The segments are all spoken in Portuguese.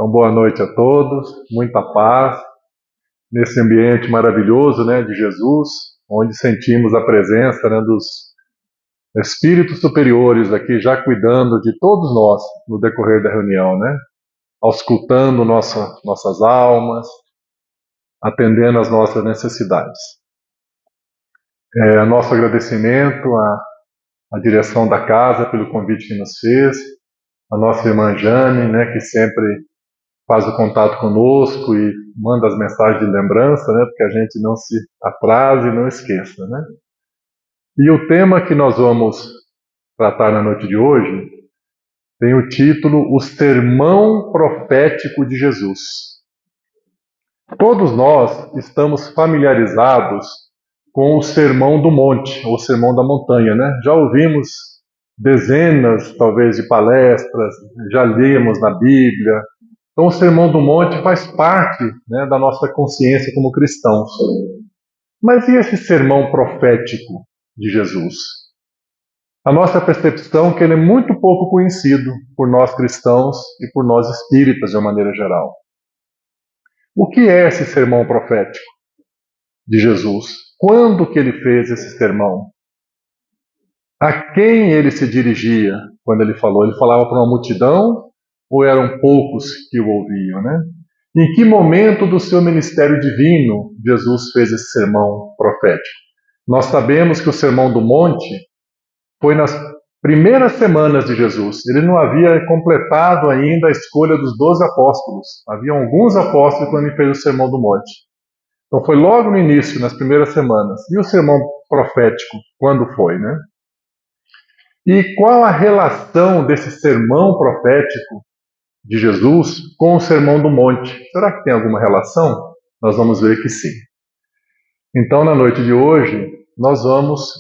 Então, boa noite a todos, muita paz nesse ambiente maravilhoso, né, de Jesus, onde sentimos a presença, né, dos espíritos superiores aqui já cuidando de todos nós no decorrer da reunião, né, auscultando nossas almas, atendendo às nossas necessidades. Nosso agradecimento à direção da casa pelo convite que nos fez, a nossa irmã Jane, né, que sempre faz o contato conosco e manda as mensagens de lembrança, né, porque a gente não se atrase e não esqueça, né. E o tema que nós vamos tratar na noite de hoje tem o título O Sermão Profético de Jesus. Todos nós estamos familiarizados com o Sermão do Monte, ou Sermão da Montanha, né? Já ouvimos dezenas, talvez, de palestras, já lemos na Bíblia. Então, o Sermão do Monte faz parte, né, da nossa consciência como cristãos. Mas e esse sermão profético de Jesus? A nossa percepção é que ele é muito pouco conhecido por nós cristãos e por nós espíritas, de uma maneira geral. O que é esse sermão profético de Jesus? Quando que ele fez esse sermão? A quem ele se dirigia quando ele falou? Ele falava para uma multidão ou eram poucos que o ouviam, né? Em que momento do seu ministério divino Jesus fez esse sermão profético? Nós sabemos que o Sermão do Monte foi nas primeiras semanas de Jesus. Ele não havia completado ainda a escolha dos 12 apóstolos. Havia alguns apóstolos quando ele fez o Sermão do Monte. Então foi logo no início, nas primeiras semanas. E o sermão profético, quando foi, né? E qual a relação desse sermão profético de Jesus com o Sermão do Monte? Será que tem alguma relação? Nós vamos ver que sim. Então, na noite de hoje, nós vamos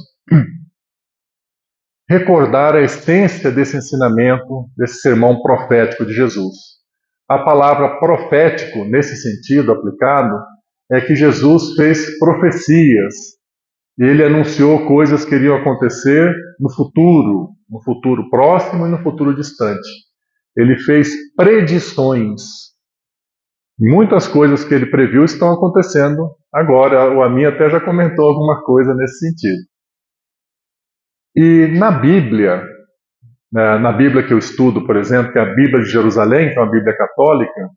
recordar a essência desse ensinamento, desse sermão profético de Jesus. A palavra profético, nesse sentido aplicado, é que Jesus fez profecias. Ele anunciou coisas que iriam acontecer no futuro próximo e no futuro distante. Ele fez predições. Muitas coisas que ele previu estão acontecendo agora. O Amin até já comentou alguma coisa nesse sentido. E na Bíblia que eu estudo, por exemplo, que é a Bíblia de Jerusalém, que é uma Bíblia católica,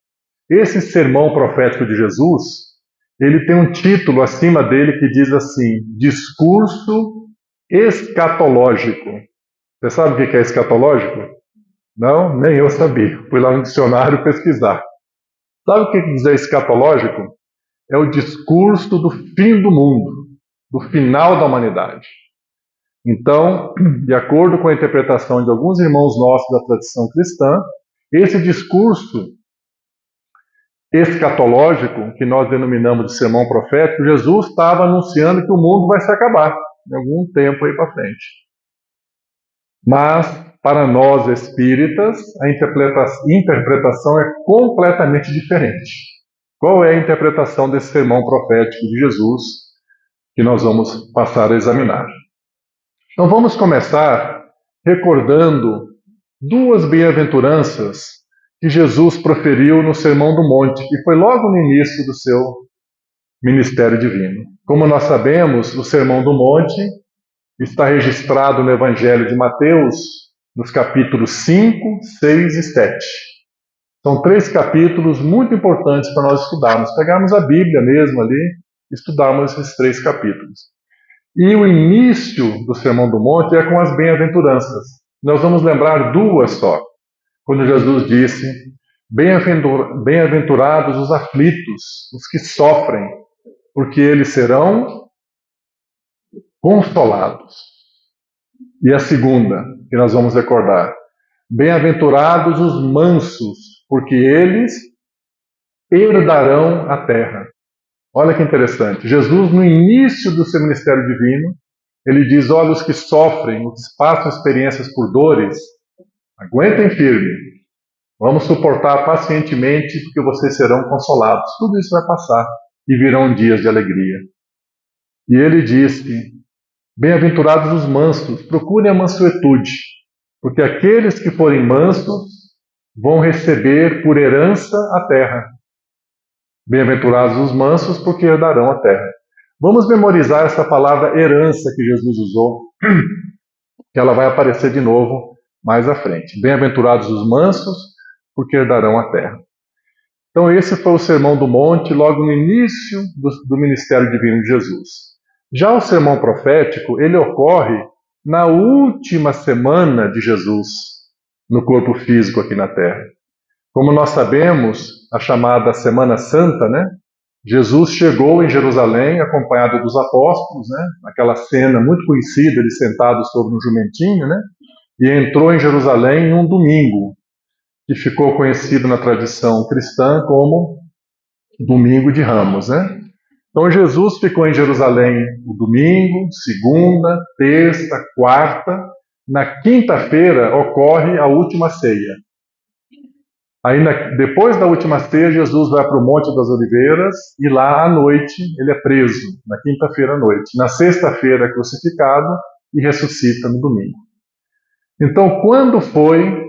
esse sermão profético de Jesus, ele tem um título acima dele que diz assim, discurso escatológico. Você sabe o que é escatológico? Não, nem eu sabia. Fui lá no dicionário pesquisar. Sabe o que quer dizer escatológico? É o discurso do fim do mundo, do final da humanidade. Então, de acordo com a interpretação de alguns irmãos nossos da tradição cristã, esse discurso escatológico, que nós denominamos de sermão profético, Jesus estava anunciando que o mundo vai se acabar em algum tempo aí para frente. Mas, para nós espíritas, a interpretação é completamente diferente. Qual é a interpretação desse sermão profético de Jesus que nós vamos passar a examinar? Então vamos começar recordando duas bem-aventuranças que Jesus proferiu no Sermão do Monte, que foi logo no início do seu ministério divino. Como nós sabemos, o Sermão do Monte está registrado no Evangelho de Mateus, nos capítulos 5, 6 e 7. São 3 capítulos muito importantes para nós estudarmos. Pegarmos a Bíblia mesmo ali, estudarmos esses 3 capítulos. E o início do Sermão do Monte é com as bem-aventuranças. Nós vamos lembrar 2 só. Quando Jesus disse, bem-aventurados os aflitos, os que sofrem, porque eles serão consolados. E a segunda, que nós vamos recordar, bem-aventurados os mansos, porque eles herdarão a terra. Olha que interessante. Jesus, no início do seu ministério divino, ele diz, olha, os que sofrem, os que passam experiências por dores, aguentem firme. Vamos suportar pacientemente, porque vocês serão consolados. Tudo isso vai passar e virão dias de alegria. E ele disse, bem-aventurados os mansos, procurem a mansuetude, porque aqueles que forem mansos vão receber por herança a terra. Bem-aventurados os mansos, porque herdarão a terra. Vamos memorizar essa palavra herança que Jesus usou, que ela vai aparecer de novo mais à frente. Bem-aventurados os mansos, porque herdarão a terra. Então esse foi o Sermão do Monte, logo no início do ministério divino de Jesus. Já o sermão profético, ele ocorre na última semana de Jesus no corpo físico aqui na Terra. Como nós sabemos, a chamada Semana Santa, né? Jesus chegou em Jerusalém acompanhado dos apóstolos, né? Aquela cena muito conhecida, eles sentados sobre um jumentinho, né? E entrou em Jerusalém em um domingo, que ficou conhecido na tradição cristã como Domingo de Ramos, né? Então Jesus ficou em Jerusalém no domingo, segunda, terça, quarta. Na quinta-feira ocorre a última ceia. Aí, depois da última ceia, Jesus vai para o Monte das Oliveiras e lá à noite ele é preso, na quinta-feira à noite. Na sexta-feira é crucificado e ressuscita no domingo. Então, quando foi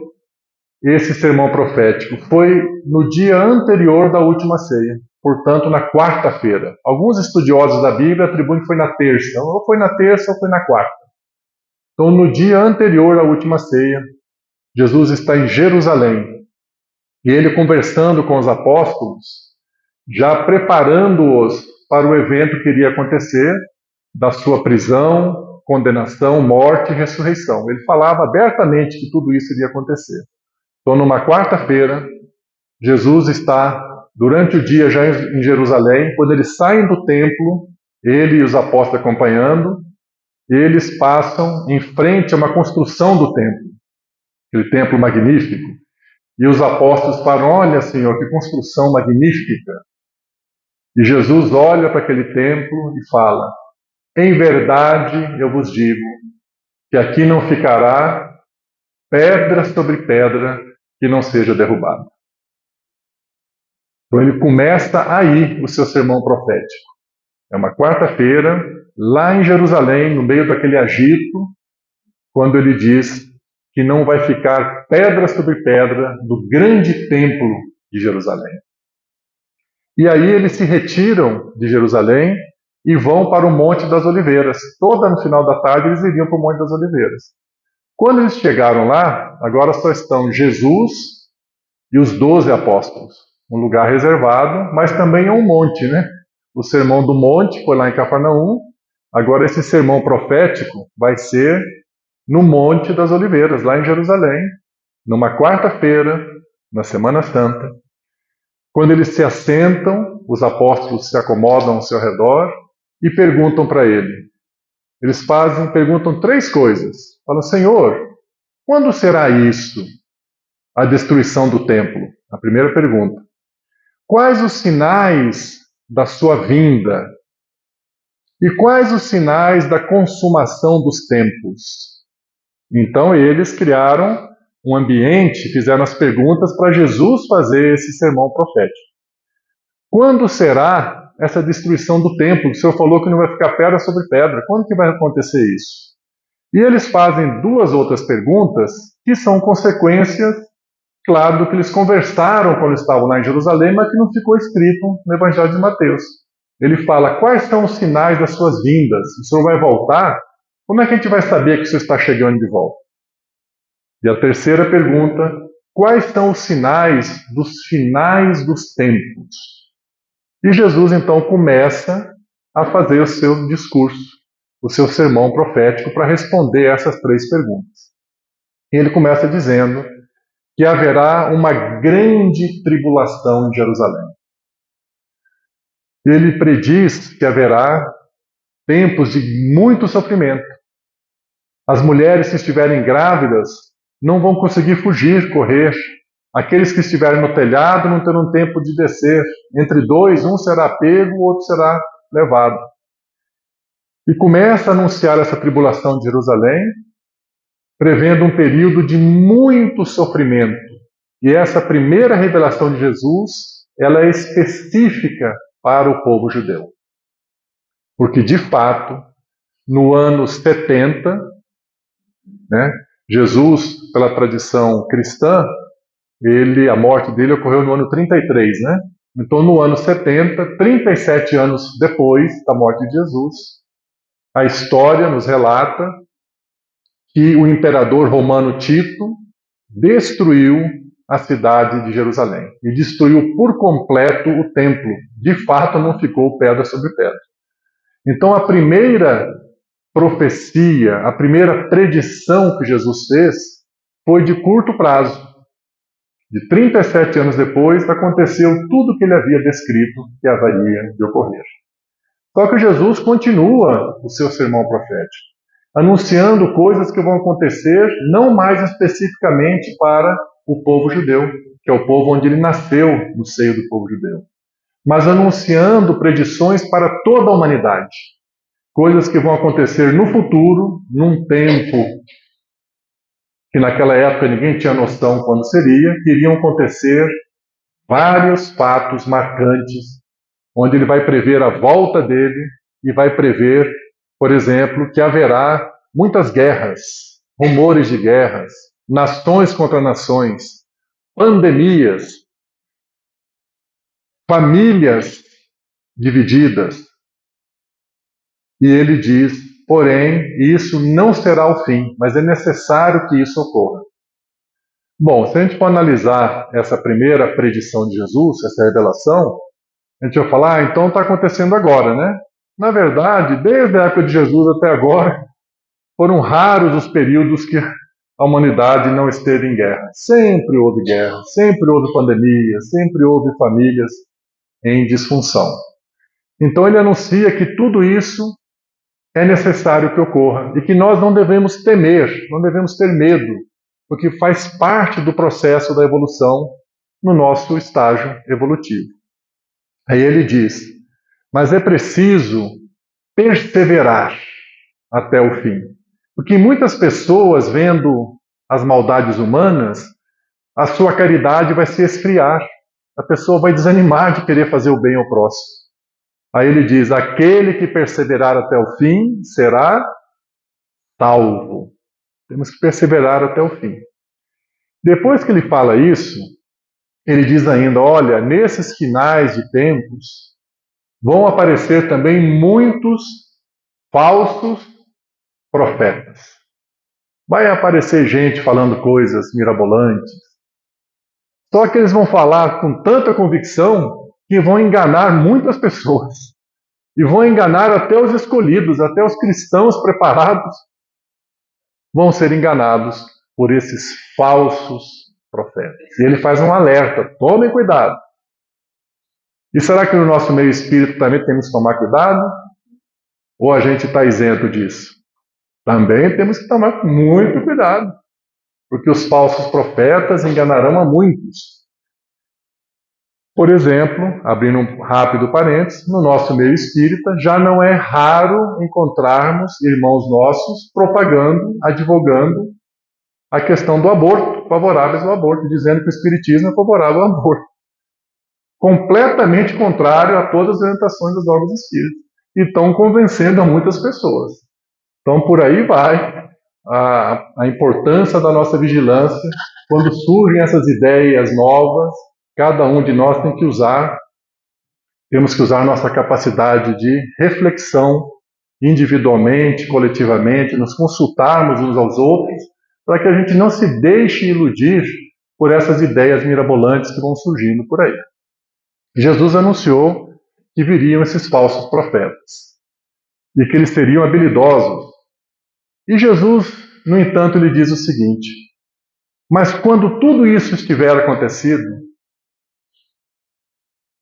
esse sermão profético? Foi no dia anterior da última ceia, portanto, na quarta-feira. Alguns estudiosos da Bíblia atribuem que foi na terça, ou foi na terça ou foi na quarta. Então, no dia anterior à última ceia, Jesus está em Jerusalém. E ele conversando com os apóstolos, já preparando-os para o evento que iria acontecer, da sua prisão, condenação, morte e ressurreição. Ele falava abertamente que tudo isso iria acontecer. Então, numa quarta-feira, Jesus está, durante o dia, já em Jerusalém. Quando eles saem do templo, ele e os apóstolos acompanhando, eles passam em frente a uma construção do templo, aquele templo magnífico. E os apóstolos falam: olha, Senhor, que construção magnífica. E Jesus olha para aquele templo e fala: em verdade eu vos digo que aqui não ficará pedra sobre pedra que não seja derrubada. Então ele começa aí o seu sermão profético. É uma quarta-feira, lá em Jerusalém, no meio daquele agito, quando ele diz que não vai ficar pedra sobre pedra do grande templo de Jerusalém. E aí eles se retiram de Jerusalém e vão para o Monte das Oliveiras. Toda no final da tarde eles iriam para o Monte das Oliveiras. Quando eles chegaram lá, agora só estão Jesus e os 12 apóstolos. Um lugar reservado, mas também é um monte, né? O Sermão do Monte foi lá em Cafarnaum. Agora esse sermão profético vai ser no Monte das Oliveiras, lá em Jerusalém, numa quarta-feira, na Semana Santa. Quando eles se assentam, os apóstolos se acomodam ao seu redor e perguntam para ele. Eles perguntam 3 coisas. Falam: Senhor, quando será isso? A destruição do templo? A primeira pergunta. Quais os sinais da sua vinda? E quais os sinais da consumação dos tempos? Então eles criaram um ambiente, fizeram as perguntas para Jesus fazer esse sermão profético. Quando será essa destruição do templo? O Senhor falou que não vai ficar pedra sobre pedra. Quando que vai acontecer isso? E eles fazem 2 outras perguntas que são consequências, claro, do que eles conversaram quando estavam lá em Jerusalém, mas que não ficou escrito no Evangelho de Mateus. Ele fala: quais são os sinais das suas vindas? O Senhor vai voltar? Como é que a gente vai saber que o Senhor está chegando de volta? E a terceira pergunta: quais são os sinais dos finais dos tempos? E Jesus então começa a fazer o seu discurso, o seu sermão profético para responder essas 3 perguntas. E ele começa dizendo que haverá uma grande tribulação em Jerusalém. Ele prediz que haverá tempos de muito sofrimento. As mulheres que estiverem grávidas não vão conseguir fugir, correr. Aqueles que estiverem no telhado não terão tempo de descer. Entre 2, um será pego, o outro será levado. E começa a anunciar essa tribulação de Jerusalém, prevendo um período de muito sofrimento. E essa primeira revelação de Jesus, ela é específica para o povo judeu. Porque, de fato, no ano 70, né, Jesus, pela tradição cristã, A morte dele ocorreu no ano 33, né? Então, no ano 70, 37 anos depois da morte de Jesus, a história nos relata que o imperador romano Tito destruiu a cidade de Jerusalém e destruiu por completo o templo. De fato, não ficou pedra sobre pedra. Então, a primeira profecia, a primeira predição que Jesus fez foi de curto prazo. De 37 anos depois, aconteceu tudo o que ele havia descrito que haveria de ocorrer. Só que Jesus continua o seu sermão profético, anunciando coisas que vão acontecer não mais especificamente para o povo judeu, que é o povo onde ele nasceu no seio do povo judeu, mas anunciando predições para toda a humanidade. Coisas que vão acontecer no futuro, num tempo que naquela época ninguém tinha noção quando seria, que iriam acontecer vários fatos marcantes, onde ele vai prever a volta dele e vai prever, por exemplo, que haverá muitas guerras, rumores de guerras, nações contra nações, pandemias, famílias divididas. E ele diz, porém, isso não será o fim, mas é necessário que isso ocorra. Bom, se a gente for analisar essa primeira predição de Jesus, essa revelação, a gente vai falar, então está acontecendo agora, né? Na verdade, desde a época de Jesus até agora, foram raros os períodos que a humanidade não esteve em guerra. Sempre houve guerra, sempre houve pandemia, sempre houve famílias em disfunção. Então ele anuncia que tudo isso é necessário que ocorra e que nós não devemos temer, não devemos ter medo, porque faz parte do processo da evolução no nosso estágio evolutivo. Aí ele diz, mas é preciso perseverar até o fim. Porque muitas pessoas, vendo as maldades humanas, a sua caridade vai se esfriar. A pessoa vai desanimar de querer fazer o bem ao próximo. Aí ele diz, aquele que perseverar até o fim será salvo. Temos que perseverar até o fim. Depois que ele fala isso, ele diz ainda, olha, nesses finais de tempos, vão aparecer também muitos falsos profetas. Vai aparecer gente falando coisas mirabolantes. Só que eles vão falar com tanta convicção que vão enganar muitas pessoas. E vão enganar até os escolhidos, até os cristãos preparados vão ser enganados por esses falsos profetas. E ele faz um alerta, tomem cuidado. E será que no nosso meio espírito também temos que tomar cuidado? Ou a gente está isento disso? Também temos que tomar muito cuidado, porque os falsos profetas enganarão a muitos. Por exemplo, abrindo um rápido parênteses, no nosso meio espírita já não é raro encontrarmos irmãos nossos propagando, advogando a questão do aborto, favoráveis ao aborto, dizendo que o espiritismo é favorável ao aborto. Completamente contrário a todas as orientações das obras espíritas. E estão convencendo a muitas pessoas. Então, por aí vai a importância da nossa vigilância. Quando surgem essas ideias novas, cada um de nós temos que usar a nossa capacidade de reflexão, individualmente, coletivamente, nos consultarmos uns aos outros, para que a gente não se deixe iludir por essas ideias mirabolantes que vão surgindo por aí. Jesus anunciou que viriam esses falsos profetas e que eles seriam habilidosos. E Jesus, no entanto, lhe diz o seguinte, mas quando tudo isso estiver acontecido,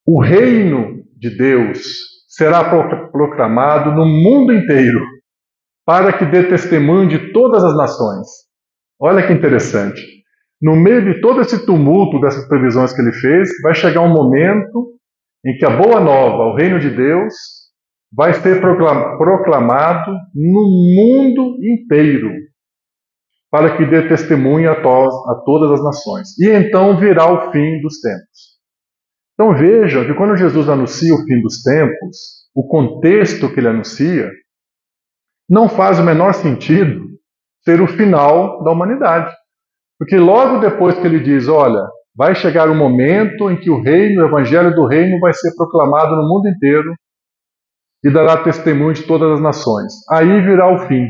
o reino de Deus será proclamado no mundo inteiro, para que dê testemunho de todas as nações. Olha que interessante. No meio de todo esse tumulto dessas previsões que ele fez, vai chegar um momento em que a boa nova, o reino de Deus, vai ser proclamado no mundo inteiro, para que dê testemunho a todas as nações. E então virá o fim dos tempos. Então vejam que quando Jesus anuncia o fim dos tempos, o contexto que ele anuncia não faz o menor sentido ser o final da humanidade. Porque logo depois que ele diz, olha, vai chegar um momento em que o evangelho do reino vai ser proclamado no mundo inteiro e dará testemunho de todas as nações. Aí virá o fim.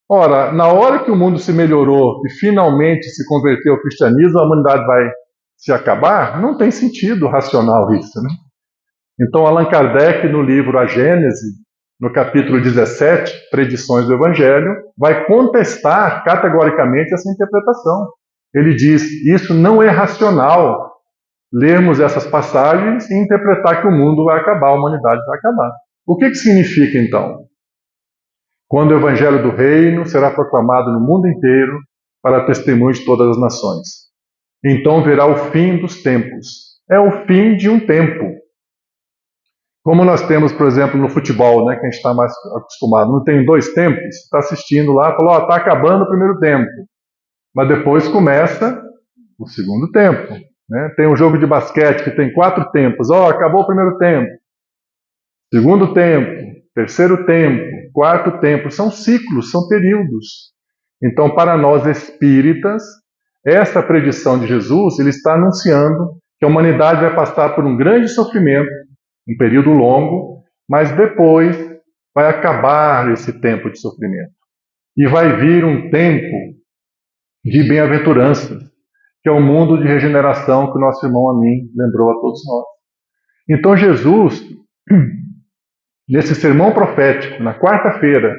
Ora, na hora que o mundo se melhorou e finalmente se converteu ao cristianismo, a humanidade vai se acabar? Não tem sentido racional isso, né? Então, Allan Kardec, no livro A Gênese, no capítulo 17, Predições do Evangelho, vai contestar categoricamente essa interpretação. Ele diz, isso não é racional, lermos essas passagens e interpretar que o mundo vai acabar, a humanidade vai acabar. O que significa, então? Quando o Evangelho do Reino será proclamado no mundo inteiro para testemunho de todas as nações. Então virá o fim dos tempos. É o fim de um tempo. Como nós temos, por exemplo, no futebol, né, que a gente está mais acostumado, não tem 2 tempos, está assistindo lá, falou, está acabando o primeiro tempo, mas depois começa o segundo tempo. Né? Tem um jogo de basquete que tem 4 tempos, acabou o primeiro tempo, segundo tempo, terceiro tempo, quarto tempo, são ciclos, são períodos. Então, para nós espíritas, essa predição de Jesus, ele está anunciando que a humanidade vai passar por um grande sofrimento, um período longo, mas depois vai acabar esse tempo de sofrimento. E vai vir um tempo de bem-aventurança, que é o mundo de regeneração que o nosso irmão Amin lembrou a todos nós. Então Jesus, nesse sermão profético, na quarta-feira,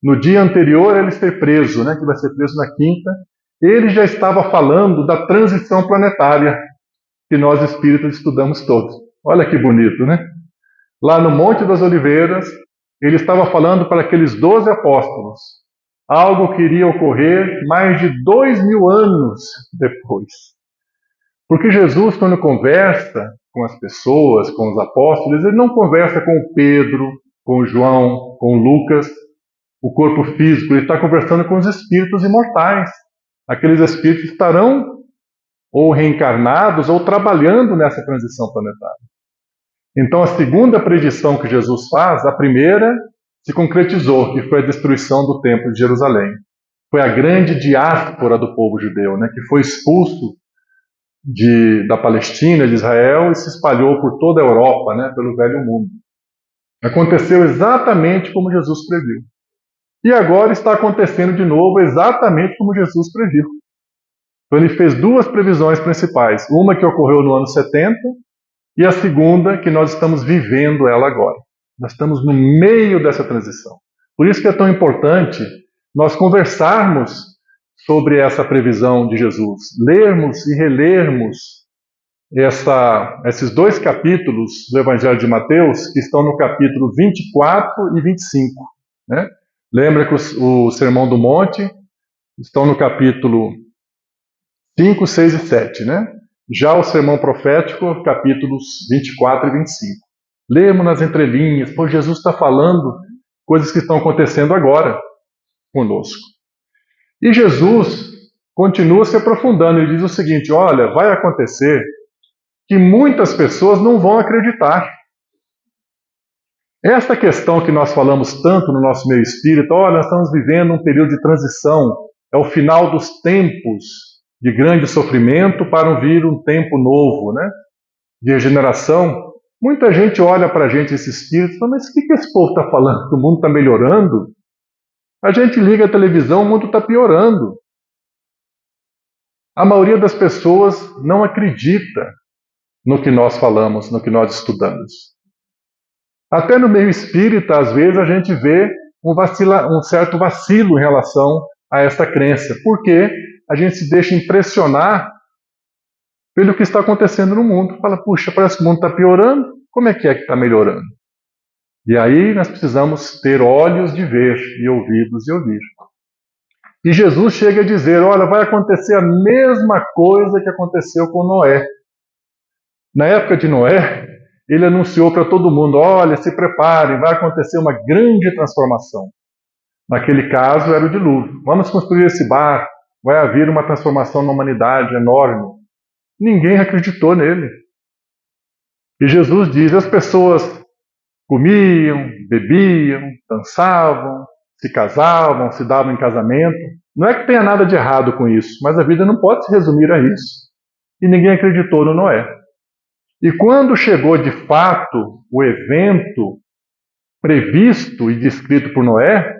no dia anterior a ele ser preso, né, que vai ser preso na quinta, ele já estava falando da transição planetária, que nós espíritas estudamos todos. Olha que bonito, né? Lá no Monte das Oliveiras, ele estava falando para aqueles 12 apóstolos, algo que iria ocorrer mais de 2000 anos depois. Porque Jesus, quando conversa com as pessoas, com os apóstolos, ele não conversa com o Pedro, com o João, com o Lucas, o corpo físico, ele está conversando com os espíritos imortais. Aqueles espíritos estarão ou reencarnados ou trabalhando nessa transição planetária. Então, a segunda predição que Jesus faz, a primeira, se concretizou, que foi a destruição do Templo de Jerusalém. Foi a grande diáspora do povo judeu, né, que foi expulso da Palestina, de Israel, e se espalhou por toda a Europa, né, pelo Velho Mundo. Aconteceu exatamente como Jesus previu. E agora está acontecendo de novo exatamente como Jesus previu. Então ele fez 2 previsões principais. Uma que ocorreu no ano 70 e a segunda que nós estamos vivendo ela agora. Nós estamos no meio dessa transição. Por isso que é tão importante nós conversarmos sobre essa previsão de Jesus. Lermos e relermos esses 2 capítulos do Evangelho de Mateus, que estão no capítulo 24 e 25. Né? Lembra que o Sermão do Monte estão no capítulo 5, 6 e 7, né? Já o Sermão Profético, capítulos 24 e 25. Lemos nas entrelinhas, pois Jesus está falando coisas que estão acontecendo agora conosco. E Jesus continua se aprofundando, ele diz o seguinte, olha, vai acontecer que muitas pessoas não vão acreditar. Esta questão que nós falamos tanto no nosso meio espírita, olha, nós estamos vivendo um período de transição, é o final dos tempos de grande sofrimento para vir um tempo novo, né, de regeneração. Muita gente olha para a gente, esse espírito, e fala, mas o que esse povo está falando? Que o mundo está melhorando? A gente liga a televisão, o mundo está piorando. A maioria das pessoas não acredita no que nós falamos, no que nós estudamos. Até no meio espírita, às vezes, a gente vê um certo vacilo em relação a essa crença. Por quê? A gente se deixa impressionar pelo que está acontecendo no mundo. Fala, puxa, parece que o mundo está piorando, como é que está melhorando? E aí nós precisamos ter olhos de ver e ouvidos de ouvir. E Jesus chega a dizer, olha, vai acontecer a mesma coisa que aconteceu com Noé. Na época de Noé, ele anunciou para todo mundo, olha, se preparem, vai acontecer uma grande transformação. Naquele caso era o dilúvio. Vamos construir esse barco, vai haver uma transformação na humanidade enorme. Ninguém acreditou nele. E Jesus diz, as pessoas comiam, bebiam, dançavam, se casavam, se davam em casamento. Não é que tenha nada de errado com isso, mas a vida não pode se resumir a isso. e ninguém acreditou no Noé. E quando chegou de fato o evento previsto e descrito por Noé,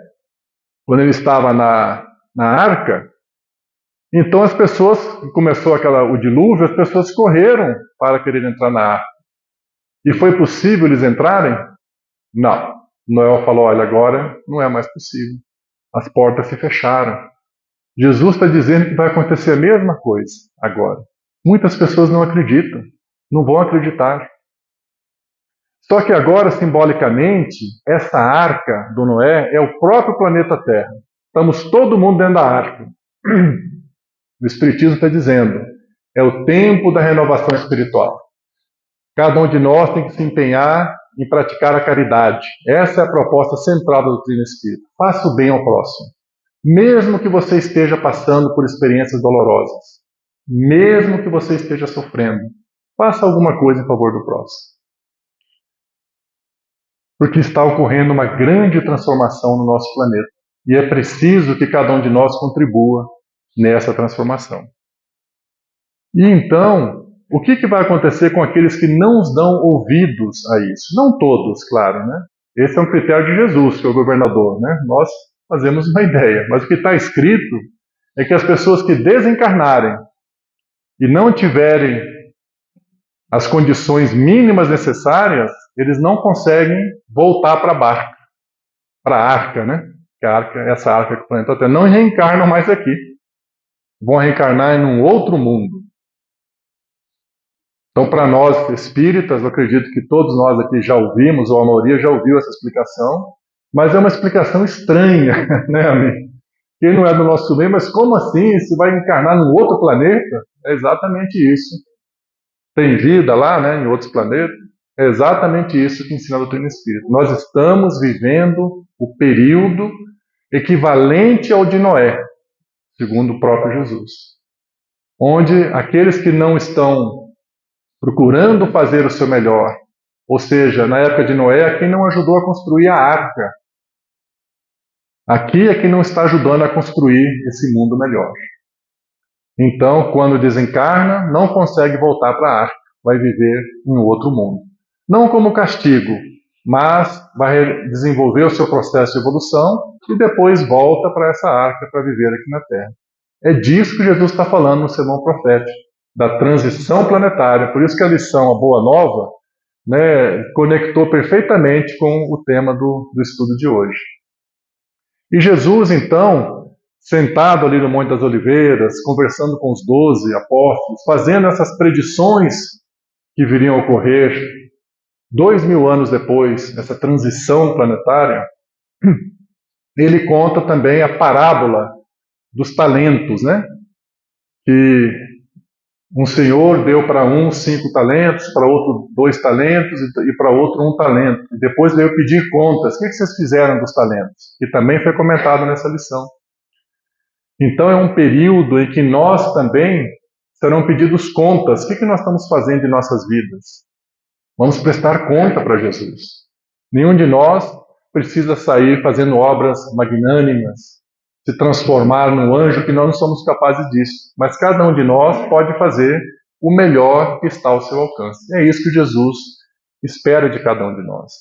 quando ele estava na arca, então as pessoas, começou o dilúvio, as pessoas correram para querer entrar na arca. E foi possível eles entrarem? Não. Noé falou, olha, agora não é mais possível. As portas se fecharam. Jesus está dizendo que vai acontecer a mesma coisa agora. Muitas pessoas não acreditam, não vão acreditar. Só que agora, simbolicamente, essa arca do Noé é o próprio planeta Terra. Estamos todo mundo dentro da arca. O Espiritismo está dizendo, é o tempo da renovação espiritual. Cada um de nós tem que se empenhar em praticar a caridade. Essa é a proposta central da doutrina espírita. Faça o bem ao próximo. Mesmo que você esteja passando por experiências dolorosas, mesmo que você esteja sofrendo, faça alguma coisa em favor do próximo. Porque está ocorrendo uma grande transformação no nosso planeta. E é preciso que cada um de nós contribua nessa transformação. E então, o que vai acontecer com aqueles que não dão ouvidos a isso? Não todos, claro, né? Esse é um critério de Jesus, que é o governador, né? Nós fazemos uma ideia. Mas o que está escrito é que as pessoas que desencarnarem e não tiverem as condições mínimas necessárias, eles não conseguem voltar para a barca, para a arca, né? Que a arca, essa arca que o planeta Terra, não reencarnam mais aqui. Vão reencarnar em um outro mundo. Então, para nós espíritas, eu acredito que todos nós aqui já ouvimos, ou a maioria já ouviu essa explicação, mas é uma explicação estranha, né, amigo? Quem não é do nosso meio, mas como assim? Se vai encarnar num outro planeta? É exatamente isso. Tem vida lá, né, em outros planetas? É exatamente isso que ensina a doutrina espírita. Nós estamos vivendo o período equivalente ao de Noé, segundo o próprio Jesus, onde aqueles que não estão procurando fazer o seu melhor, ou seja, na época de Noé, quem não ajudou a construir a arca, aqui é quem não está ajudando a construir esse mundo melhor. Então, quando desencarna, não consegue voltar para a arca, vai viver em outro mundo. Não como castigo, mas vai desenvolver o seu processo de evolução e depois volta para essa arca para viver aqui na Terra. É disso que Jesus está falando no Sermão Profético, da transição planetária. Por isso que a lição, a Boa Nova, né, conectou perfeitamente com o tema do estudo de hoje. E Jesus, então, sentado ali no Monte das Oliveiras, conversando com os 12 apóstolos, fazendo essas predições que viriam a ocorrer 2000 anos depois, essa transição planetária, ele conta também a parábola dos talentos, né? Que um senhor deu para um 5 talentos, para outro 2 talentos e para outro 1 talento. E depois veio pedir contas. O que vocês fizeram dos talentos? Que também foi comentado nessa lição. Então é um período em que nós também serão pedidos contas. O que nós estamos fazendo em nossas vidas? Vamos prestar conta para Jesus. Nenhum de nós precisa sair fazendo obras magnânimas, se transformar num anjo, que nós não somos capazes disso. Mas cada um de nós pode fazer o melhor que está ao seu alcance. É isso que Jesus espera de cada um de nós.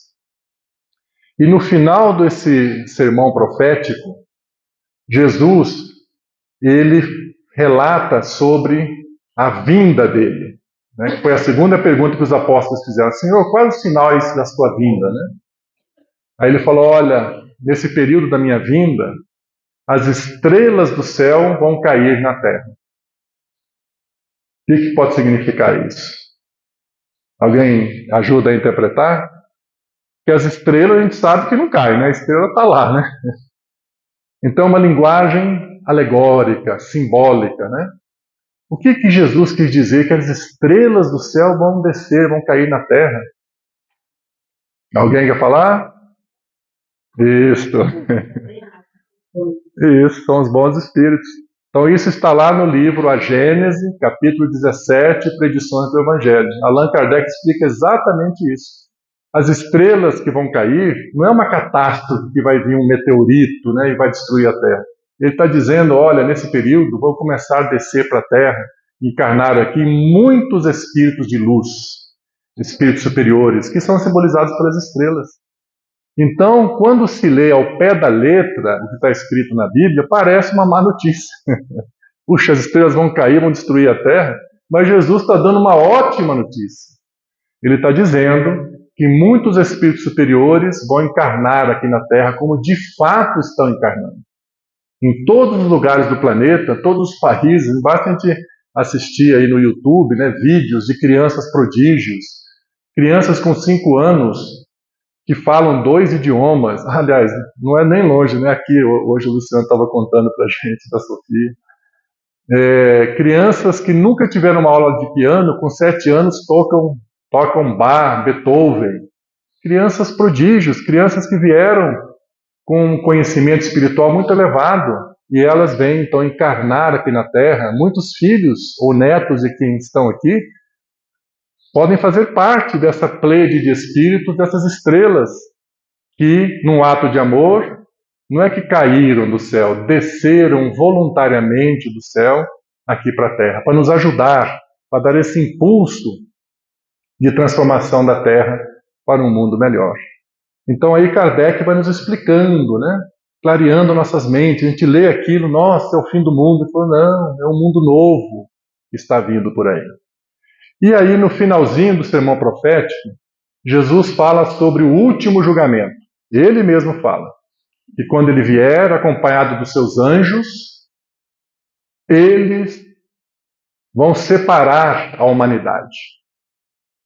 E no final desse sermão profético, Jesus, ele relata sobre a vinda dele. Né? Que foi a segunda pergunta que os apóstolos fizeram. Senhor, quais os sinais da sua vinda? Né? Aí ele falou, olha, nesse período da minha vinda, as estrelas do céu vão cair na terra. O que pode significar isso? Alguém ajuda a interpretar? Porque as estrelas a gente sabe que não caem, né? A estrela está lá, né? Então é uma linguagem alegórica, simbólica, né? O que Jesus quis dizer que as estrelas do céu vão descer, vão cair na terra? Alguém quer falar? Isso. Isso, são os bons espíritos. Então isso está lá no livro A Gênese, capítulo 17, Predições do Evangelho. Allan Kardec explica exatamente isso. As estrelas que vão cair não é uma catástrofe que vai vir um meteorito, né, e vai destruir a Terra. Ele está dizendo, olha, nesse período vão começar a descer para a Terra encarnaram aqui muitos espíritos de luz, espíritos superiores, que são simbolizados pelas estrelas. Então, quando se lê ao pé da letra o que está escrito na Bíblia, parece uma má notícia. Puxa, as estrelas vão cair, vão destruir a Terra, mas Jesus está dando uma ótima notícia. Ele está dizendo que muitos espíritos superiores vão encarnar aqui na Terra como de fato estão encarnando. Em todos os lugares do planeta, todos os países, basta a gente assistir aí no YouTube, né, vídeos de crianças prodígios, crianças com 5 anos que falam 2 idiomas. Aliás, não é nem longe, né? Aqui, hoje o Luciano estava contando para a gente da Sofia. Crianças que nunca tiveram uma aula de piano, com 7 anos tocam Bach, Beethoven. Crianças prodígios, crianças que vieram com um conhecimento espiritual muito elevado, e elas vêm então encarnar aqui na Terra. Muitos filhos ou netos de quem estão aqui podem fazer parte dessa pleiade de espíritos, dessas estrelas, que num ato de amor, não é que caíram do céu, desceram voluntariamente do céu aqui para a Terra, para nos ajudar, para dar esse impulso de transformação da Terra para um mundo melhor. Então aí Kardec vai nos explicando, né? Clareando nossas mentes. A gente lê aquilo, nossa, é o fim do mundo. Ele falou, não, é um mundo novo que está vindo por aí. E aí no finalzinho do sermão profético, Jesus fala sobre o último julgamento. Ele mesmo fala que quando ele vier acompanhado dos seus anjos, eles vão separar a humanidade.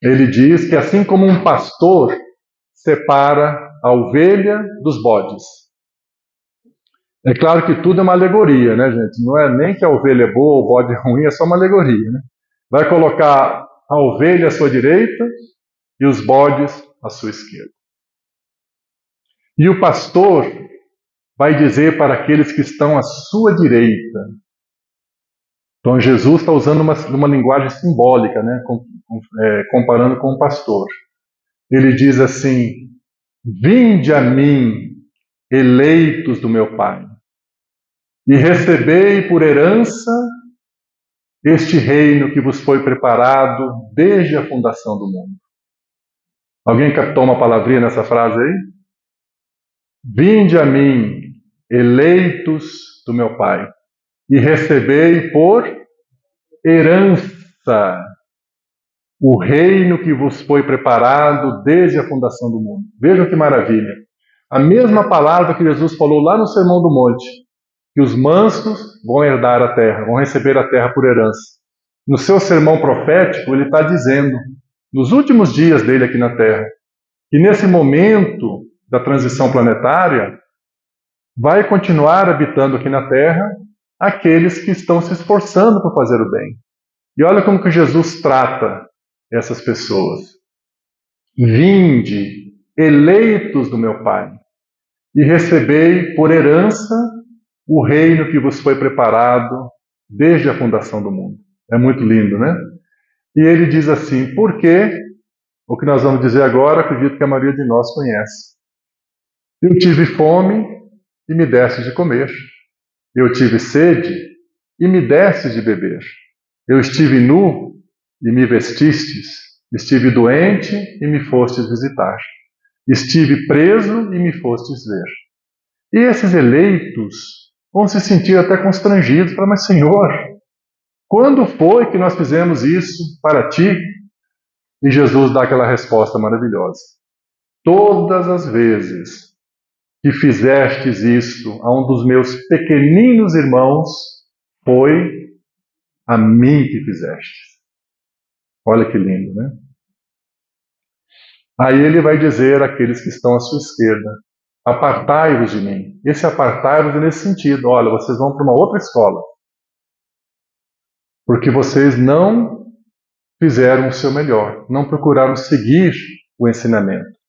Ele diz que assim como um pastor separa a ovelha dos bodes. É claro que tudo é uma alegoria, né, gente? Não é nem que a ovelha é boa ou o bode é ruim, é só uma alegoria, né? Vai colocar a ovelha à sua direita e os bodes à sua esquerda. E o pastor vai dizer para aqueles que estão à sua direita. Então Jesus está usando uma linguagem simbólica, né? Comparando com o pastor. Ele diz assim, vinde a mim, eleitos do meu Pai, e recebei por herança este reino que vos foi preparado desde a fundação do mundo. Alguém captou uma palavrinha nessa frase aí? Vinde a mim, eleitos do meu Pai, e recebei por herança o reino que vos foi preparado desde a fundação do mundo. Vejam que maravilha. A mesma palavra que Jesus falou lá no Sermão do Monte, que os mansos vão herdar a terra, vão receber a terra por herança. No seu sermão profético, ele está dizendo, nos últimos dias dele aqui na Terra, que nesse momento da transição planetária, vai continuar habitando aqui na Terra aqueles que estão se esforçando por fazer o bem. E olha como que Jesus trata essas pessoas. Vinde, eleitos do meu Pai, e recebei por herança o reino que vos foi preparado desde a fundação do mundo. É muito lindo, né? E ele diz assim, porque, o que nós vamos dizer agora, acredito que a maioria de nós conhece. Eu tive fome e me deste de comer. Eu tive sede e me deste de beber. Eu estive nu e me vestistes. Estive doente e me fostes visitar. Estive preso e me fostes ver. E esses eleitos vão se sentir até constrangidos. Falar, mas Senhor, quando foi que nós fizemos isso para Ti? E Jesus dá aquela resposta maravilhosa. Todas as vezes que fizestes isso a um dos meus pequeninos irmãos, foi a mim que fizestes. Olha que lindo, né? Aí ele vai dizer àqueles que estão à sua esquerda, apartai-vos de mim. Esse apartai-vos é nesse sentido, olha, vocês vão para uma outra escola. Porque vocês não fizeram o seu melhor, não procuraram seguir o ensinamento.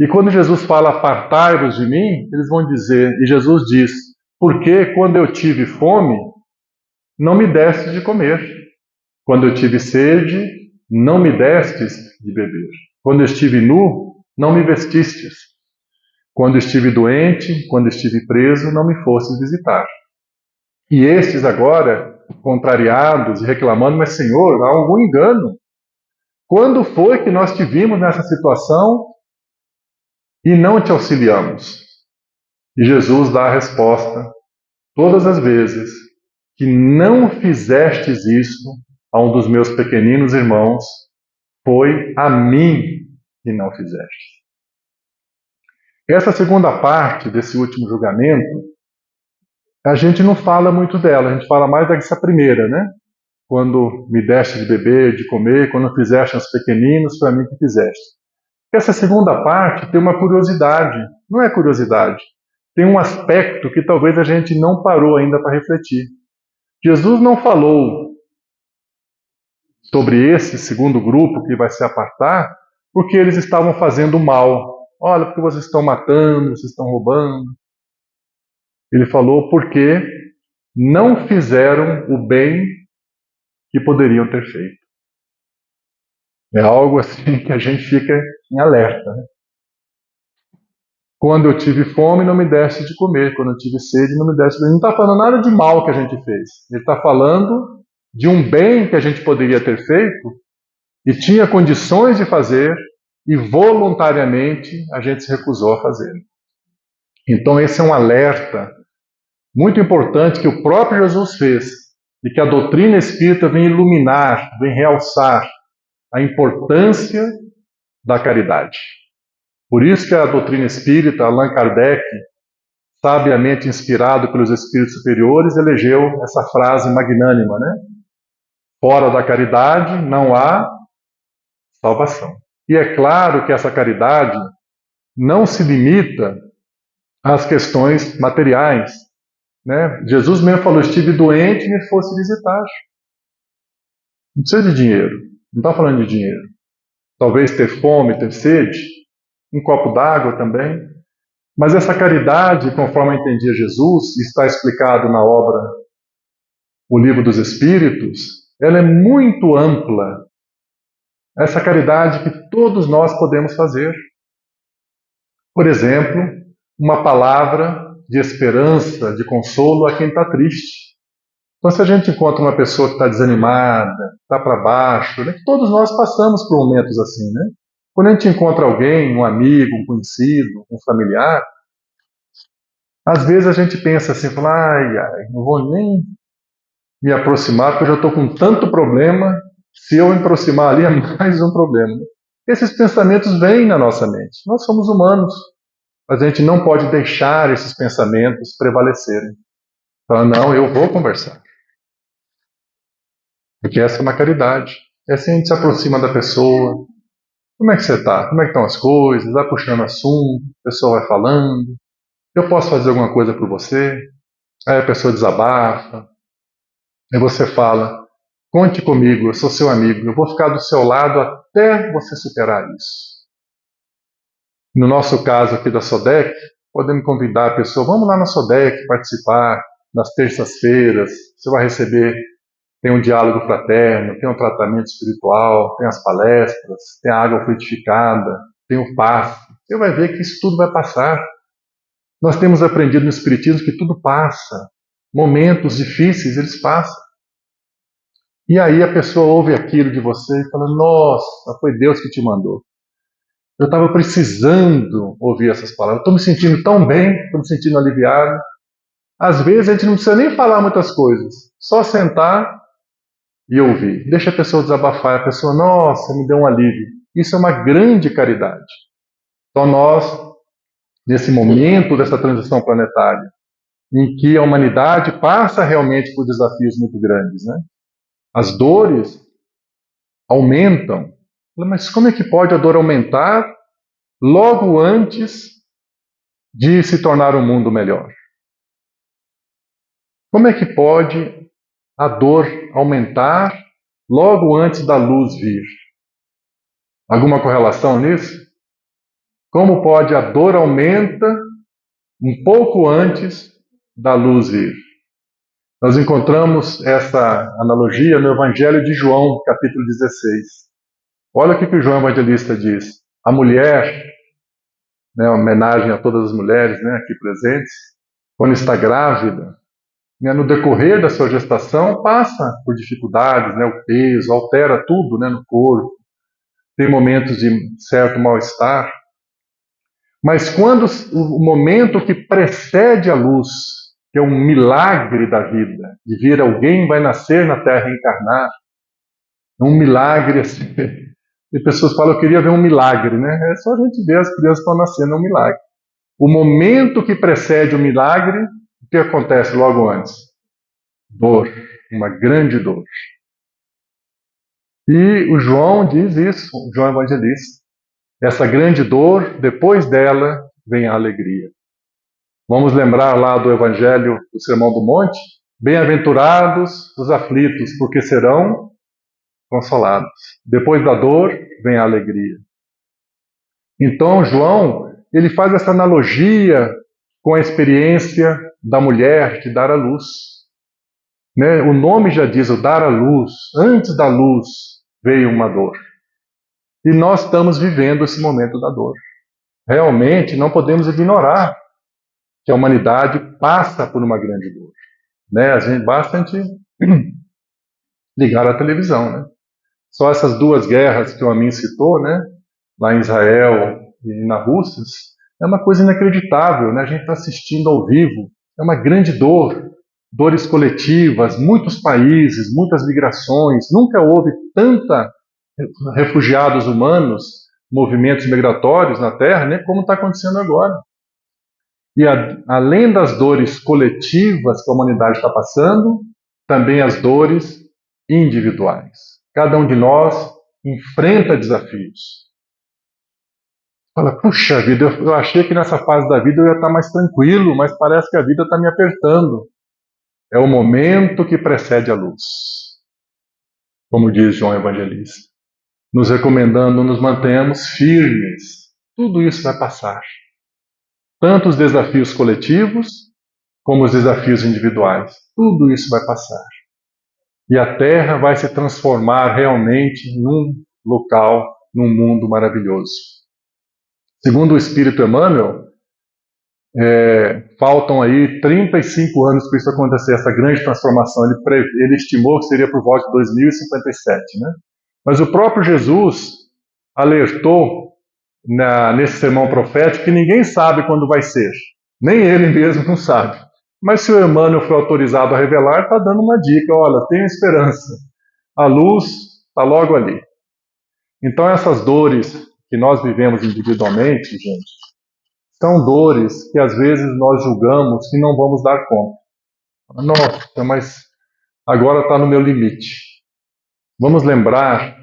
E quando Jesus fala, apartai-vos de mim, eles vão dizer, e Jesus diz, porque quando eu tive fome, não me destes de comer. Quando eu tive sede, não me destes de beber. Quando eu estive nu, não me vestistes. Quando estive doente, quando estive preso, não me fostes visitar. E estes agora contrariados e reclamando, mas Senhor, há algum engano. Quando foi que nós te vimos nessa situação e não te auxiliamos? E Jesus dá a resposta: todas as vezes que não fizestes isso a um dos meus pequeninos irmãos, foi a mim que não fizeste. Essa segunda parte desse último julgamento, a gente não fala muito dela, a gente fala mais dessa primeira, né? Quando me deste de beber, de comer, quando fizeste aos pequeninos, foi a mim que fizeste. Essa segunda parte tem uma curiosidade, não é curiosidade, tem um aspecto que talvez a gente não parou ainda para refletir. Jesus não falou sobre esse segundo grupo que vai se apartar, porque eles estavam fazendo mal. Olha, porque vocês estão matando, vocês estão roubando. Ele falou porque não fizeram o bem que poderiam ter feito. É algo assim que a gente fica em alerta, né? Quando eu tive fome, não me deste de comer. Quando eu tive sede, não me deste de beber. Ele não está falando nada de mal que a gente fez. Ele está falando de um bem que a gente poderia ter feito e tinha condições de fazer e voluntariamente a gente se recusou a fazer. Então esse é um alerta muito importante que o próprio Jesus fez e que a doutrina espírita vem iluminar, vem realçar a importância da caridade. Por isso que a doutrina espírita, Allan Kardec, sabiamente inspirado pelos espíritos superiores, elegeu essa frase magnânima, né? Fora da caridade não há salvação. E é claro que essa caridade não se limita às questões materiais, né? Jesus mesmo falou: estive doente e me fosse visitar. Não precisa de dinheiro, não está falando de dinheiro. Talvez ter fome, ter sede, um copo d'água também. Mas essa caridade, conforme entendia Jesus, está explicado na obra O Livro dos Espíritos, ela é muito ampla. Essa caridade que todos nós podemos fazer. Por exemplo, uma palavra de esperança, de consolo a quem está triste. Então, se a gente encontra uma pessoa que está desanimada, está para baixo, né, todos nós passamos por momentos assim, né? Quando a gente encontra alguém, um amigo, um conhecido, um familiar, às vezes a gente pensa assim, fala, ai, não vou nem me aproximar, porque eu já estou com tanto problema, se eu me aproximar ali é mais um problema. Esses pensamentos vêm na nossa mente. Nós somos humanos, mas a gente não pode deixar esses pensamentos prevalecerem. Fala, não, eu vou conversar. Porque essa é uma caridade. É assim a gente se aproxima da pessoa. Como é que você está? Como é que estão as coisas? Vai puxando assunto, a pessoa vai falando. Eu posso fazer alguma coisa por você? Aí a pessoa desabafa. Aí você fala, conte comigo, eu sou seu amigo, eu vou ficar do seu lado até você superar isso. No nosso caso aqui da SODEC, podemos convidar a pessoa, vamos lá na SODEC participar, nas terças-feiras, você vai receber, tem um diálogo fraterno, tem um tratamento espiritual, tem as palestras, tem a água frutificada, tem o passe. Você vai ver que isso tudo vai passar. Nós temos aprendido no Espiritismo que tudo passa. Momentos difíceis, eles passam. E aí a pessoa ouve aquilo de você e fala, nossa, foi Deus que te mandou. Eu estava precisando ouvir essas palavras. Estou me sentindo tão bem, estou me sentindo aliviado. Às vezes a gente não precisa nem falar muitas coisas. Só sentar e ouvir. Deixa a pessoa desabafar. A pessoa, nossa, me deu um alívio. Isso é uma grande caridade. Então nós, nesse momento dessa transição planetária, em que a humanidade passa realmente por desafios muito grandes, né? As dores aumentam. Mas como é que pode a dor aumentar logo antes de se tornar um mundo melhor? Como é que pode a dor aumentar logo antes da luz vir? Alguma correlação nisso? Como pode a dor aumenta um pouco antes da luz vir? Nós encontramos essa analogia no Evangelho de João, capítulo 16. Olha o que o João Evangelista diz. A mulher, né, uma homenagem a todas as mulheres, né, aqui presentes, quando está grávida, né, no decorrer da sua gestação, passa por dificuldades, né, o peso, altera tudo, né, no corpo, tem momentos de certo mal-estar. Mas quando o momento que precede a luz, que é um milagre da vida, de vir alguém vai nascer na Terra e encarnar, é um milagre assim. E pessoas falam, eu queria ver um milagre, né? É só a gente ver as crianças estão nascendo, é um milagre. O momento que precede o milagre, o que acontece logo antes? Dor, uma grande dor. E o João diz isso, o João Evangelista. Essa grande dor, depois dela, vem a alegria. Vamos lembrar lá do Evangelho do Sermão do Monte? Bem-aventurados os aflitos, porque serão consolados. Depois da dor, vem a alegria. Então, João, ele faz essa analogia com a experiência da mulher de dar à luz. Né? O nome já diz, o dar à luz. Antes da luz veio uma dor. E nós estamos vivendo esse momento da dor. Realmente, não podemos ignorar que a humanidade passa por uma grande dor. Né? Basta a gente ligar a televisão. Né? Só essas duas guerras que o Amin citou, né? Lá em Israel e na Rússia, é uma coisa inacreditável. Né? A gente está assistindo ao vivo. É uma grande dor. Dores coletivas, muitos países, muitas migrações. Nunca houve tanta refugiados humanos, movimentos migratórios na Terra, né? Como está acontecendo agora. E além das dores coletivas que a humanidade está passando, também as dores individuais. Cada um de nós enfrenta desafios. Fala, puxa vida, eu achei que nessa fase da vida eu ia estar mais tranquilo, mas parece que a vida está me apertando. É o momento que precede a luz, como diz João Evangelista, nos recomendando nos mantenhamos firmes. Tudo isso vai passar. Tanto os desafios coletivos, como os desafios individuais. Tudo isso vai passar. E a Terra vai se transformar realmente num local, num mundo maravilhoso. Segundo o Espírito Emmanuel, faltam aí 35 anos para isso acontecer, essa grande transformação. Ele estimou que seria por volta de 2057, né? Mas o próprio Jesus alertou nesse sermão profético que ninguém sabe quando vai ser. Nem ele mesmo não sabe. Mas se o Emmanuel foi autorizado a revelar, está dando uma dica, olha, tenha esperança. A luz está logo ali. Então essas dores que nós vivemos individualmente, gente, são dores que às vezes nós julgamos que não vamos dar conta. Nossa, mas agora está no meu limite. Vamos lembrar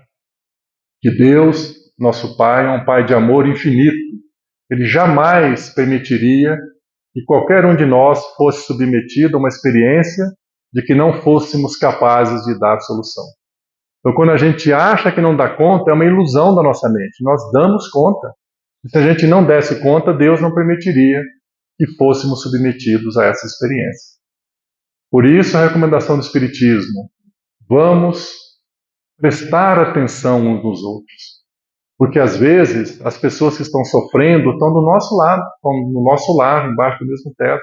que Deus, nosso Pai, é um Pai de amor infinito. Ele jamais permitiria que qualquer um de nós fosse submetido a uma experiência de que não fôssemos capazes de dar solução. Então, quando a gente acha que não dá conta, é uma ilusão da nossa mente. Nós damos conta. E se a gente não desse conta, Deus não permitiria que fôssemos submetidos a essa experiência. Por isso, a recomendação do Espiritismo: vamos prestar atenção uns nos outros. Porque às vezes as pessoas que estão sofrendo estão do nosso lado, estão no nosso lar, embaixo do mesmo teto.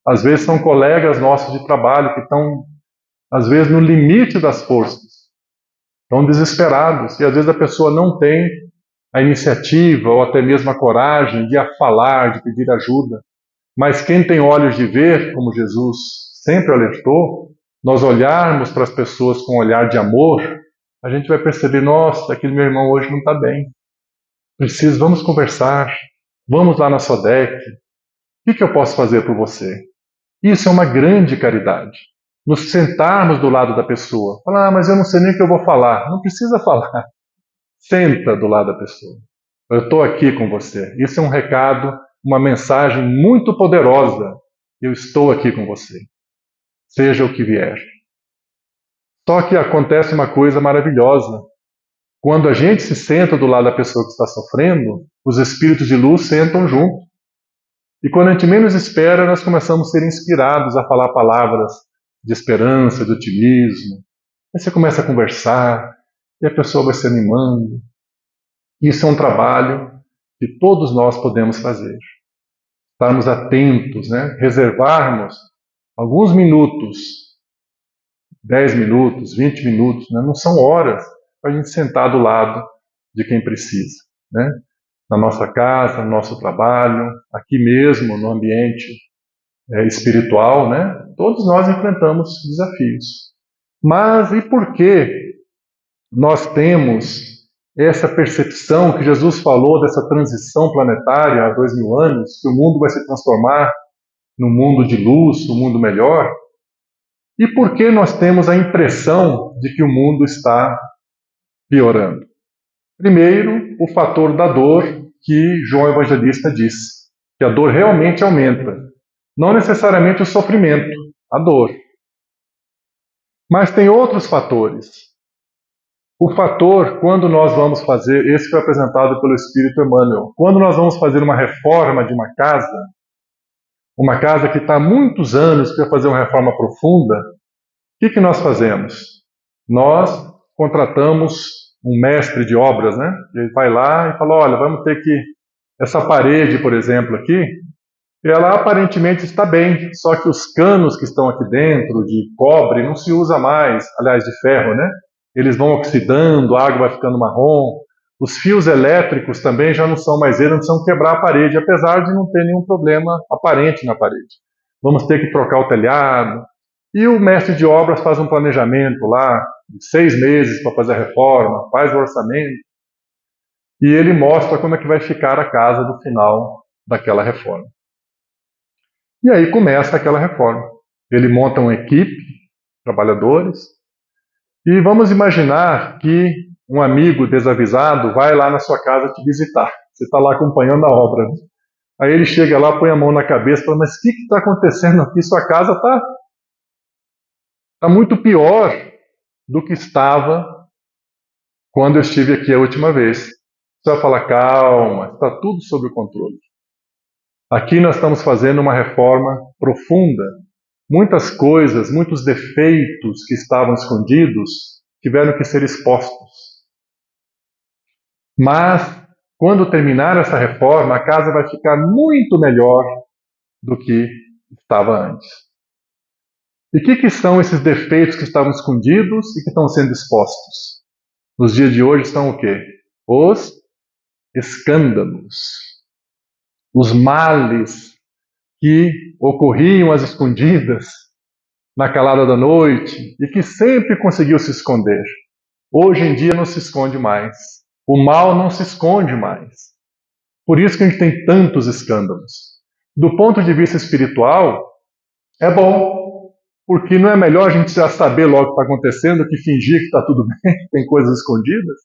Às vezes são colegas nossos de trabalho que estão, às vezes, no limite das forças, estão desesperados. E às vezes a pessoa não tem a iniciativa ou até mesmo a coragem de falar, de pedir ajuda. Mas quem tem olhos de ver, como Jesus sempre alertou, nós olharmos para as pessoas com um olhar de amor, a gente vai perceber, nossa, aquele meu irmão hoje não está bem. Vamos conversar, vamos lá na SODEC. O que eu posso fazer por você? Isso é uma grande caridade. Nos sentarmos do lado da pessoa. Falar, mas eu não sei nem o que eu vou falar. Não precisa falar. Senta do lado da pessoa. Eu estou aqui com você. Isso é um recado, uma mensagem muito poderosa. Eu estou aqui com você. Seja o que vier. Só que acontece uma coisa maravilhosa. Quando a gente se senta do lado da pessoa que está sofrendo, os espíritos de luz sentam junto. E quando a gente menos espera, nós começamos a ser inspirados a falar palavras de esperança, de otimismo. Aí você começa a conversar, e a pessoa vai se animando. Isso é um trabalho que todos nós podemos fazer. Estarmos atentos, né? Reservarmos alguns minutos, 10 minutos, 20 minutos, né? Não são horas para a gente sentar do lado de quem precisa, né? Na nossa casa, no nosso trabalho, aqui mesmo, no ambiente espiritual, né? Todos nós enfrentamos desafios. Mas e por que nós temos essa percepção que Jesus falou dessa transição planetária há 2000 anos, que o mundo vai se transformar num mundo de luz, um mundo melhor? E por que nós temos a impressão de que o mundo está piorando? Primeiro, o fator da dor que João Evangelista disse, que a dor realmente aumenta. Não necessariamente o sofrimento, a dor. Mas tem outros fatores. O fator, quando nós vamos fazer, esse foi apresentado pelo Espírito Emmanuel, quando nós vamos fazer uma reforma de uma casa que está há muitos anos para fazer uma reforma profunda, o que nós fazemos? Nós contratamos um mestre de obras, né? Ele vai lá e fala, olha, vamos ter que... Essa parede, por exemplo, aqui, ela aparentemente está bem, só que os canos que estão aqui dentro, de cobre, não se usa mais, aliás, de ferro, né? Eles vão oxidando, a água vai ficando marrom, os fios elétricos também já não são mais eles, não precisam quebrar a parede, apesar de não ter nenhum problema aparente na parede. Vamos ter que trocar o telhado. E o mestre de obras faz um planejamento lá, de 6 meses para fazer a reforma, faz o orçamento, e ele mostra como é que vai ficar a casa no final daquela reforma. E aí começa aquela reforma. Ele monta uma equipe, trabalhadores, e vamos imaginar que um amigo desavisado vai lá na sua casa te visitar. Você está lá acompanhando a obra. Aí ele chega lá, põe a mão na cabeça e fala, mas o que está acontecendo aqui? Sua casa está muito pior do que estava quando eu estive aqui a última vez. Você vai falar, calma, está tudo sob controle. Aqui nós estamos fazendo uma reforma profunda. Muitas coisas, muitos defeitos que estavam escondidos tiveram que ser expostos. Mas, quando terminar essa reforma, a casa vai ficar muito melhor do que estava antes. E o que são esses defeitos que estavam escondidos e que estão sendo expostos? Nos dias de hoje estão o quê? Os escândalos, os males que ocorriam às escondidas, na calada da noite, e que sempre conseguiu se esconder. Hoje em dia não se esconde mais. O mal não se esconde mais. Por isso que a gente tem tantos escândalos. Do ponto de vista espiritual, é bom, porque não é melhor a gente já saber logo o que está acontecendo que fingir que está tudo bem, que tem coisas escondidas?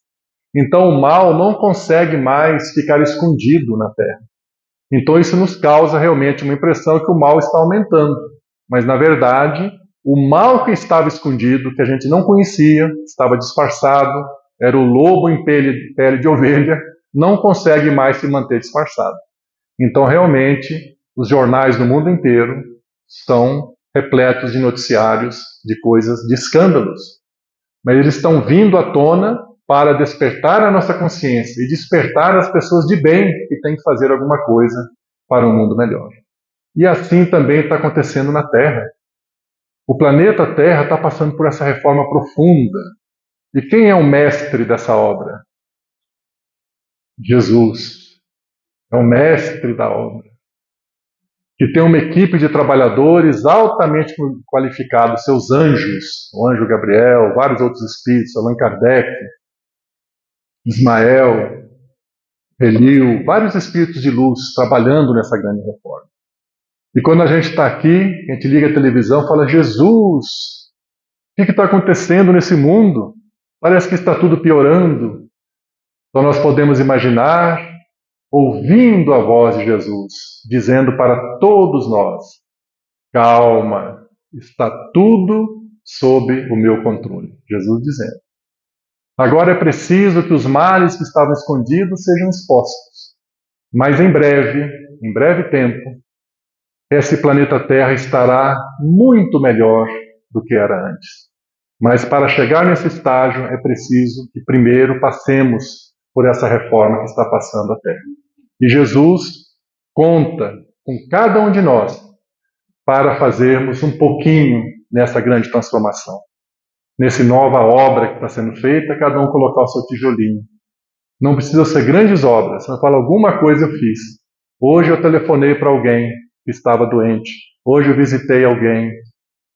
Então o mal não consegue mais ficar escondido na Terra. Então isso nos causa realmente uma impressão que o mal está aumentando. Mas na verdade, o mal que estava escondido, que a gente não conhecia, estava disfarçado, era o lobo em pele de ovelha, não consegue mais se manter disfarçado. Então realmente, os jornais do mundo inteiro são repletos de noticiários, de coisas, de escândalos. Mas eles estão vindo à tona para despertar a nossa consciência e despertar as pessoas de bem que têm que fazer alguma coisa para um mundo melhor. E assim também está acontecendo na Terra. O planeta Terra está passando por essa reforma profunda. E quem é o mestre dessa obra? Jesus. É o mestre da obra. Que tem uma equipe de trabalhadores altamente qualificados, seus anjos, o anjo Gabriel, vários outros espíritos, Allan Kardec, Ismael, Helio, vários espíritos de luz trabalhando nessa grande reforma. E quando a gente está aqui, a gente liga a televisão e fala, Jesus, o que está acontecendo nesse mundo? Parece que está tudo piorando. Então nós podemos imaginar, ouvindo a voz de Jesus, dizendo para todos nós, calma, está tudo sob o meu controle. Jesus dizendo. Agora é preciso que os males que estavam escondidos sejam expostos. Mas em breve tempo, esse planeta Terra estará muito melhor do que era antes. Mas para chegar nesse estágio é preciso que primeiro passemos por essa reforma que está passando a Terra. E Jesus conta com cada um de nós para fazermos um pouquinho nessa grande transformação. Nessa nova obra que está sendo feita, cada um colocar o seu tijolinho. Não precisa ser grandes obras, mas fala, alguma coisa eu fiz. Hoje eu telefonei para alguém que estava doente. Hoje eu visitei alguém.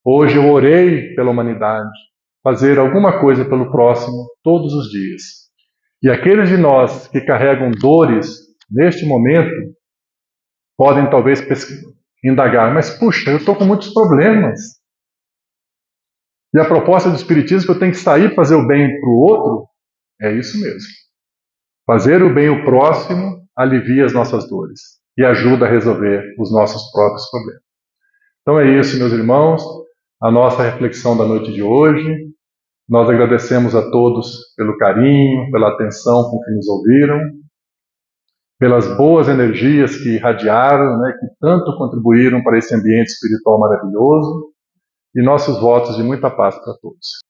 Hoje eu orei pela humanidade. Fazer alguma coisa pelo próximo todos os dias. E aqueles de nós que carregam dores neste momento, podem talvez indagar, mas puxa, eu estou com muitos problemas. E a proposta do Espiritismo que eu tenho que sair e fazer o bem para o outro, é isso mesmo. Fazer o bem ao próximo alivia as nossas dores e ajuda a resolver os nossos próprios problemas. Então é isso, meus irmãos, a nossa reflexão da noite de hoje. Nós agradecemos a todos pelo carinho, pela atenção com que nos ouviram, pelas boas energias que irradiaram, que tanto contribuíram para esse ambiente espiritual maravilhoso, e nossos votos de muita paz para todos.